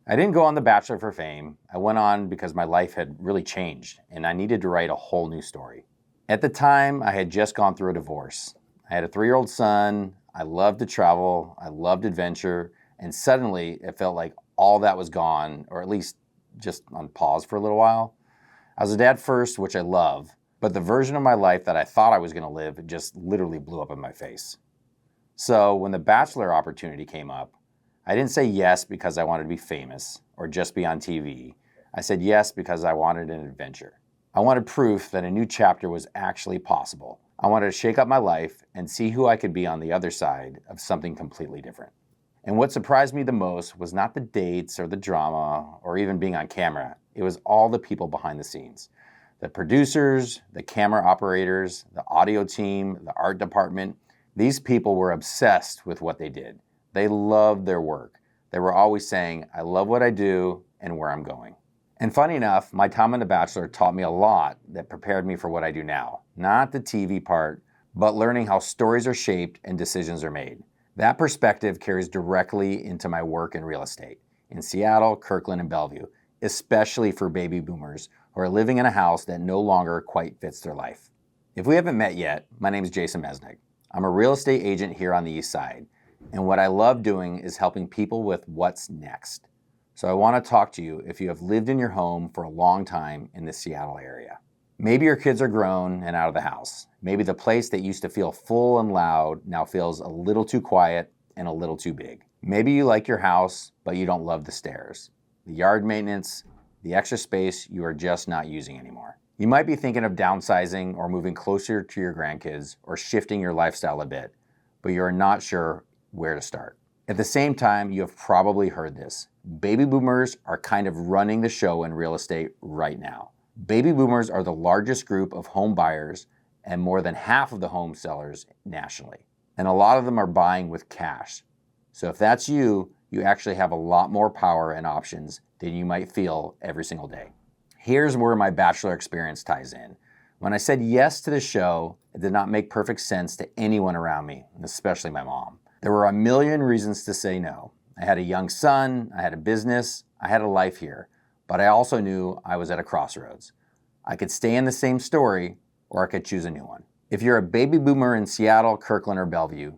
I didn't go on The Bachelor for fame. I went on because my life had really changed and I needed to write a whole new story. At the time, I had just gone through a divorce. I had a 3-year-old son. I loved to travel. I loved adventure. And suddenly it felt like all that was gone, or at least just on pause for a little while. I was a dad first, which I love, but the version of my life that I thought I was going to live just literally blew up in my face. So when the Bachelor opportunity came up, I didn't say yes because I wanted to be famous or just be on TV. I said yes because I wanted an adventure. I wanted proof that a new chapter was actually possible. I wanted to shake up my life and see who I could be on the other side of something completely different. And what surprised me the most was not the dates or the drama or even being on camera. It was all the people behind the scenes. The producers, the camera operators, the audio team, the art department. These people were obsessed with what they did. They loved their work. They were always saying, I love what I do and where I'm going. And funny enough, my time on The Bachelor taught me a lot that prepared me for what I do now. Not the TV part, but learning how stories are shaped and decisions are made. That perspective carries directly into my work in real estate in Seattle, Kirkland, and Bellevue, especially for baby boomers who are living in a house that no longer quite fits their life. If we haven't met yet, my name is Jason Mesnick. I'm a real estate agent here on the East Side, and what I love doing is helping people with what's next. So I want to talk to you if you have lived in your home for a long time in the Seattle area. Maybe your kids are grown and out of the house. Maybe the place that used to feel full and loud now feels a little too quiet and a little too big. Maybe you like your house, but you don't love the stairs, the yard maintenance, the extra space you are just not using anymore. You might be thinking of downsizing or moving closer to your grandkids or shifting your lifestyle a bit, but you are not sure where to start. At the same time, you have probably heard this. Baby boomers are kind of running the show in real estate right now. Baby boomers are the largest group of home buyers and more than half of the home sellers nationally. And a lot of them are buying with cash. So if that's you, you actually have a lot more power and options than you might feel every single day. Here's where my Bachelor experience ties in. When I said yes to the show, it did not make perfect sense to anyone around me, especially my mom. There were a million reasons to say no. I had a young son, I had a business, I had a life here, but I also knew I was at a crossroads. I could stay in the same story, or I could choose a new one. If you're a baby boomer in Seattle, Kirkland, or Bellevue,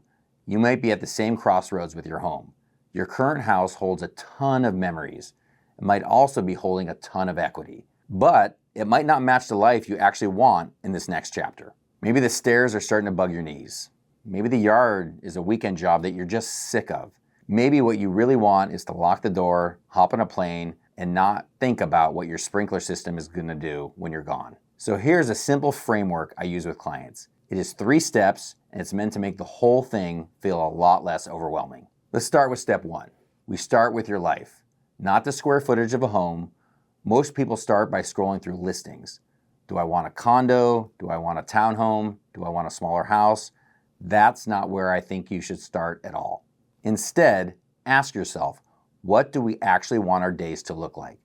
you might be at the same crossroads with your home. Your current house holds a ton of memories. It might also be holding a ton of equity, but it might not match the life you actually want in this next chapter. Maybe the stairs are starting to bug your knees. Maybe the yard is a weekend job that you're just sick of. Maybe what you really want is to lock the door, hop on a plane, and not think about what your sprinkler system is going to do when you're gone. So here's a simple framework I use with clients. It is 3 steps, and it's meant to make the whole thing feel a lot less overwhelming. Let's start with step 1. We start with your life, not the square footage of a home. Most people start by scrolling through listings. Do I want a condo? Do I want a townhome? Do I want a smaller house? That's not where I think you should start at all. Instead, ask yourself, what do we actually want our days to look like?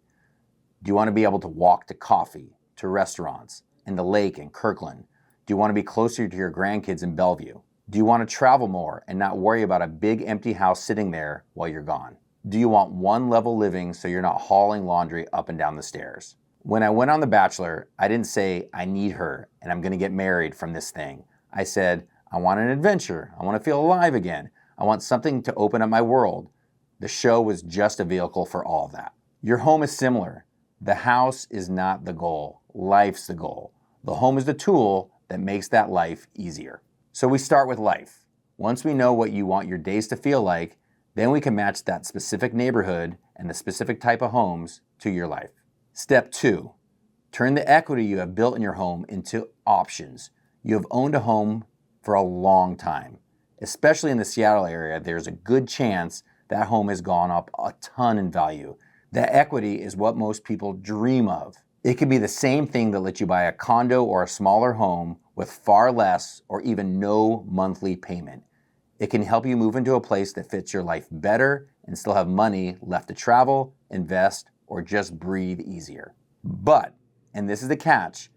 Do you want to be able to walk to coffee, to restaurants, and the lake in Kirkland? Do you want to be closer to your grandkids in Bellevue? Do you want to travel more and not worry about a big empty house sitting there while you're gone? Do you want one-level living so you're not hauling laundry up and down the stairs? When I went on The Bachelor, I didn't say, I need her and I'm going to get married from this thing. I said, I want an adventure. I want to feel alive again. I want something to open up my world. The show was just a vehicle for all of that. Your home is similar. The house is not the goal. Life's the goal. The home is the tool that makes that life easier. So we start with life. Once we know what you want your days to feel like, then we can match that specific neighborhood and the specific type of homes to your life. Step 2, turn the equity you have built in your home into options. You have owned a home for a long time. Especially in the Seattle area, there's a good chance that home has gone up a ton in value. That equity is what most people dream of. It could be the same thing that lets you buy a condo or a smaller home with far less or even no monthly payment. It can help you move into a place that fits your life better and still have money left to travel, invest, or just breathe easier. But, and this is the catch,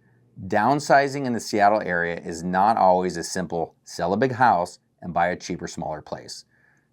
downsizing in the Seattle area is not always as simple. Sell a big house and buy a cheaper, smaller place.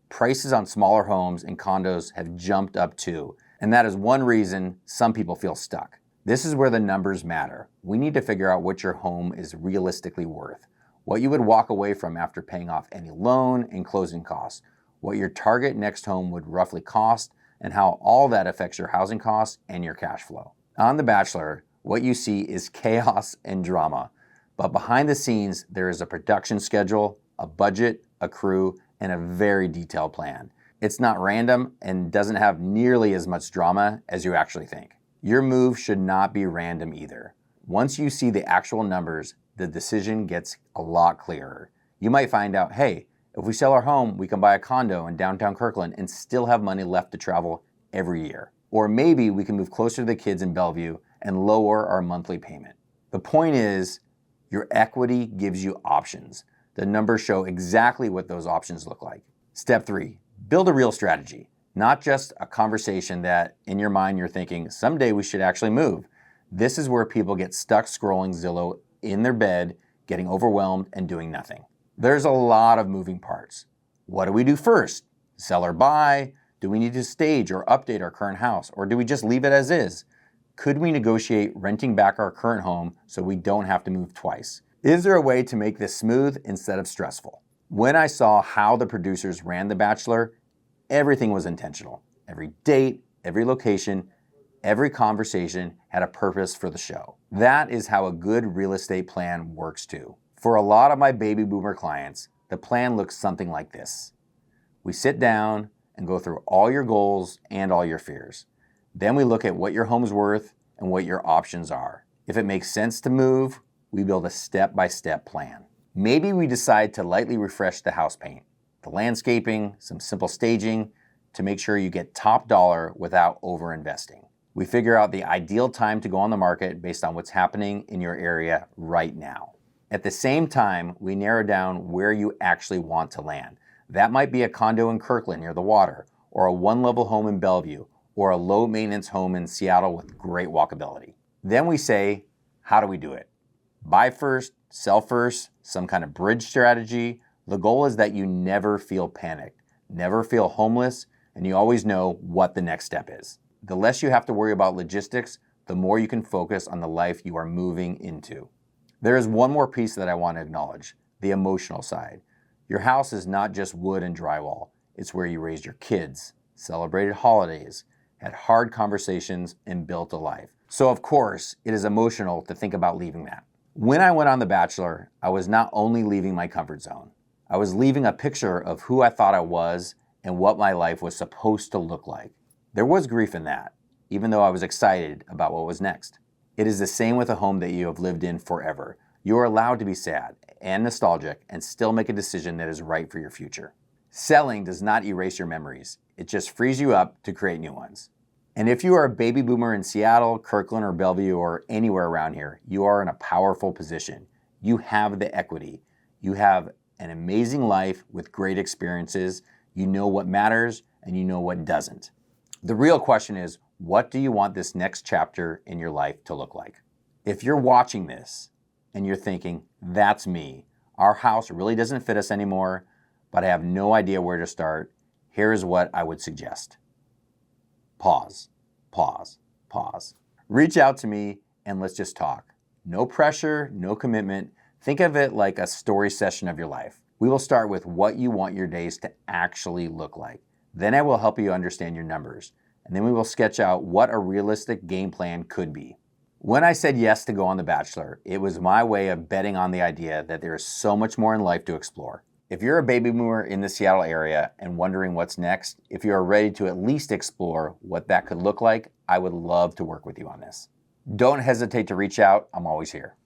Prices on smaller homes and condos have jumped up too. And that is one reason some people feel stuck. This is where the numbers matter. We need to figure out what your home is realistically worth, what you would walk away from after paying off any loan and closing costs, what your target next home would roughly cost, and how all that affects your housing costs and your cash flow. On The Bachelor, what you see is chaos and drama, but behind the scenes, there is a production schedule, a budget, a crew, and a very detailed plan. It's not random and doesn't have nearly as much drama as you actually think. Your move should not be random either. Once you see the actual numbers, the decision gets a lot clearer. You might find out, hey, if we sell our home, we can buy a condo in downtown Kirkland and still have money left to travel every year. Or maybe we can move closer to the kids in Bellevue and lower our monthly payment. The point is, your equity gives you options. The numbers show exactly what those options look like. Step 3, build a real strategy, not just a conversation that in your mind you're thinking, someday we should actually move. This is where people get stuck scrolling Zillow in their bed, getting overwhelmed and doing nothing. There's a lot of moving parts. What do we do first? Sell or buy? Do we need to stage or update our current house? Or do we just leave it as is? Could we negotiate renting back our current home so we don't have to move twice? Is there a way to make this smooth instead of stressful? When I saw how the producers ran The Bachelor, everything was intentional. Every date, every location, every conversation had a purpose for the show. That is how a good real estate plan works too. For a lot of my baby boomer clients, the plan looks something like this. We sit down and go through all your goals and all your fears. Then we look at what your home's worth and what your options are. If it makes sense to move, we build a step-by-step plan. Maybe we decide to lightly refresh the house paint, the landscaping, some simple staging to make sure you get top dollar without over-investing. We figure out the ideal time to go on the market based on what's happening in your area right now. At the same time, we narrow down where you actually want to land. That might be a condo in Kirkland near the water, or a one-level home in Bellevue, or a low-maintenance home in Seattle with great walkability. Then we say, how do we do it? Buy first, sell first, some kind of bridge strategy. The goal is that you never feel panicked, never feel homeless, and you always know what the next step is. The less you have to worry about logistics, the more you can focus on the life you are moving into. There is one more piece that I want to acknowledge, the emotional side. Your house is not just wood and drywall. It's where you raised your kids, celebrated holidays, had hard conversations, and built a life. So of course, it is emotional to think about leaving that. When I went on The Bachelor, I was not only leaving my comfort zone, I was leaving a picture of who I thought I was and what my life was supposed to look like. There was grief in that, even though I was excited about what was next. It is the same with a home that you have lived in forever. You are allowed to be sad and nostalgic and still make a decision that is right for your future. Selling does not erase your memories. It just frees you up to create new ones. And if you are a baby boomer in Seattle, Kirkland, or Bellevue, or anywhere around here, you are in a powerful position. You have the equity. You have an amazing life with great experiences. You know what matters and you know what doesn't. The real question is, what do you want this next chapter in your life to look like? If you're watching this and you're thinking, that's me, our house really doesn't fit us anymore, but I have no idea where to start, here's what I would suggest. Pause, pause, pause. Reach out to me and let's just talk. No pressure, no commitment. Think of it like a story session of your life. We will start with what you want your days to actually look like. Then I will help you understand your numbers. And then we will sketch out what a realistic game plan could be. When I said yes to go on The Bachelor, it was my way of betting on the idea that there is so much more in life to explore. If you're a baby boomer in the Seattle area and wondering what's next, if you are ready to at least explore what that could look like, I would love to work with you on this. Don't hesitate to reach out. I'm always here.